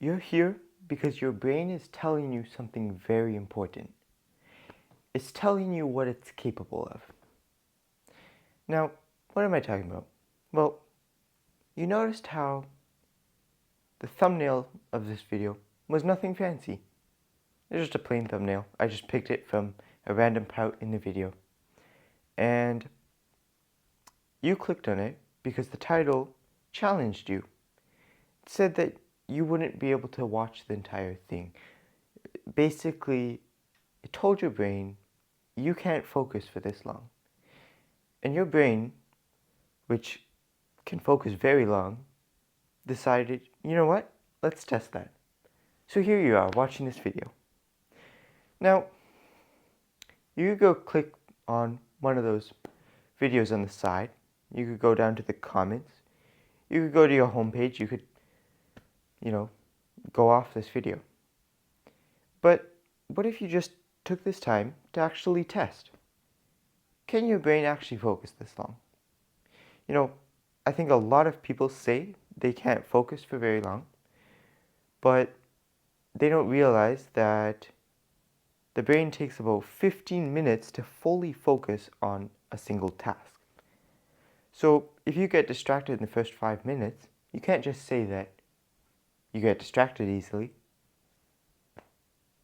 You're here because your brain is telling you something very important. It's telling you what it's capable of. Now, what am I talking about? Well, you noticed how the thumbnail of this video was nothing fancy. It's just a plain thumbnail. I just picked it from a random part in the video. And you clicked on it because the title challenged you. It said that you wouldn't be able to watch the entire thing. Basically, it told your brain, you can't focus for this long. And your brain, which can focus very long, decided, you know what? Let's test that. So here you are watching this video. Now, you could go click on one of those videos on the side. You could go down to the comments. You could go to your homepage. You could, go off this video. But what if you just took this time to actually test? Can your brain actually focus this long? I think a lot of people say they can't focus for very long, but they don't realize that the brain takes about 15 minutes to fully focus on a single task. So if you get distracted in the first 5 minutes, you can't just say that you get distracted easily.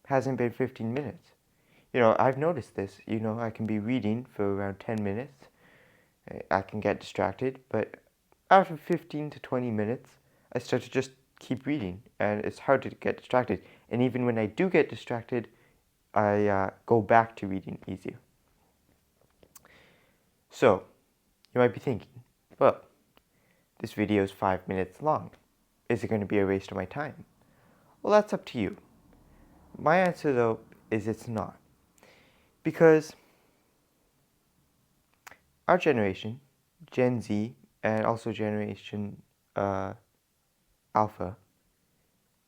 Hasn't been 15 minutes. I've noticed this. I can be reading for around 10 minutes. I can get distracted, but after 15 to 20 minutes, I start to just keep reading, and it's hard to get distracted. And even when I do get distracted, I go back to reading easier. So, you might be thinking, well, this video is 5 minutes long. Is it going to be a waste of my time? Well, that's up to you. My answer, though, is it's not. Because our generation, Gen Z, and also Generation Alpha,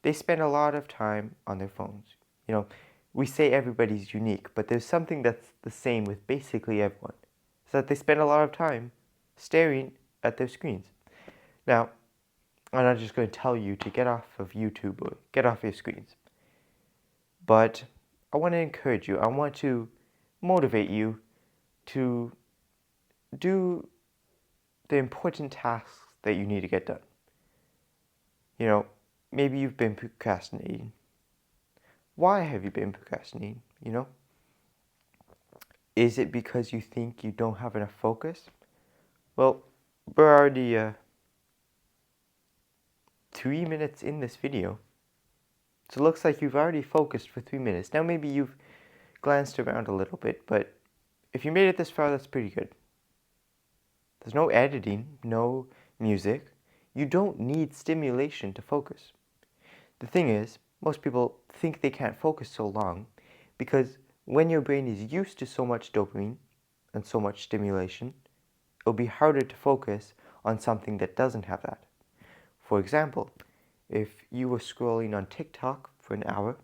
they spend a lot of time on their phones. We say everybody's unique, but there's something that's the same with basically everyone. It's that they spend a lot of time staring at their screens. Now, I'm not just going to tell you to get off of YouTube or get off your screens. But I want to encourage you. I want to motivate you to do the important tasks that you need to get done. Maybe you've been procrastinating. Why have you been procrastinating? Is it because you think you don't have enough focus? Well, we're already 3 minutes in this video. So it looks like you've already focused for 3 minutes. Now maybe you've glanced around a little bit, but if you made it this far, that's pretty good. There's no editing, no music. You don't need stimulation to focus. The thing is, most people think they can't focus so long because when your brain is used to so much dopamine and so much stimulation, it'll be harder to focus on something that doesn't have that. For example, if you were scrolling on TikTok for an hour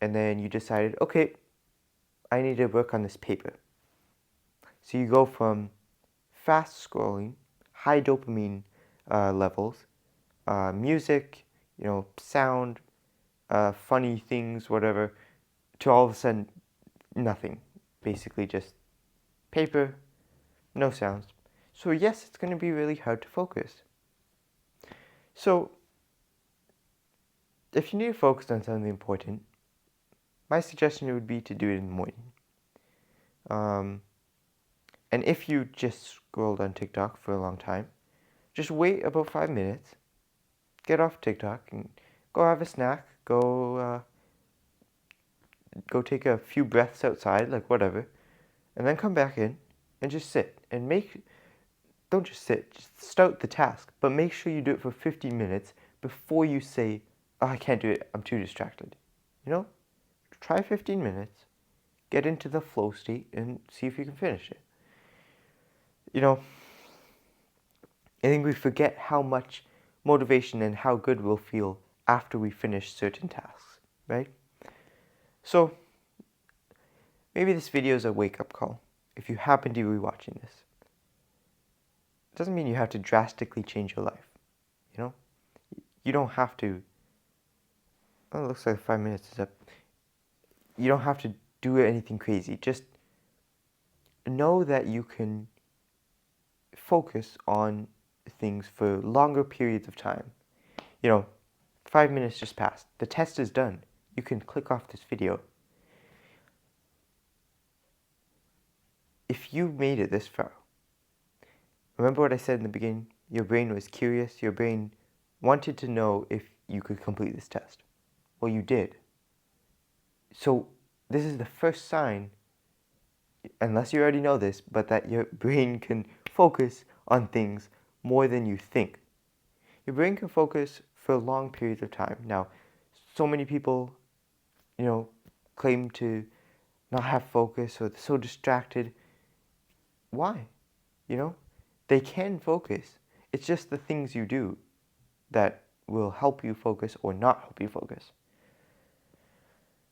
and then you decided, okay, I need to work on this paper. So you go from fast scrolling, high dopamine levels, music, sound, funny things, whatever, to all of a sudden nothing. Basically just paper, no sounds. So yes, it's going to be really hard to focus. So if you need to focus on something important, my suggestion would be to do it in the morning. And if you just scrolled on TikTok for a long time, just wait about 5 minutes, get off TikTok, and go have a snack, go take a few breaths outside, like whatever, and then come back in and just sit. And don't just sit, just start the task, but make sure you do it for 15 minutes before you say, oh, I can't do it, I'm too distracted. Try 15 minutes, get into the flow state, and see if you can finish it. I think we forget how much motivation and how good we'll feel after we finish certain tasks, right? So, maybe this video is a wake-up call if you happen to be watching this. It doesn't mean you have to drastically change your life, You don't have to Oh, it looks like 5 minutes is up. You don't have to do anything crazy. Just know that you can focus on things for longer periods of time. 5 minutes just passed. The test is done. You can click off this video. If you made it this far, remember what I said in the beginning? Your brain was curious. Your brain wanted to know if you could complete this test. Well, you did. So this is the first sign, unless you already know this, but that your brain can focus on things more than you think. Your brain can focus for long periods of time. Now, so many people, claim to not have focus or they're so distracted. Why? They can focus. It's just the things you do that will help you focus or not help you focus.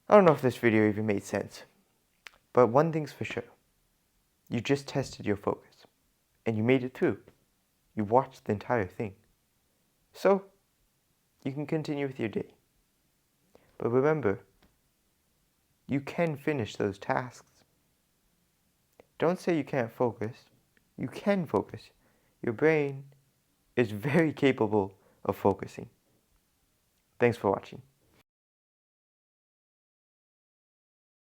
I don't know if this video even made sense, but one thing's for sure. You just tested your focus, and you made it through. You watched the entire thing. So, you can continue with your day. But remember, you can finish those tasks. Don't say you can't focus. You can focus. Your brain is very capable of focusing. Thanks for watching.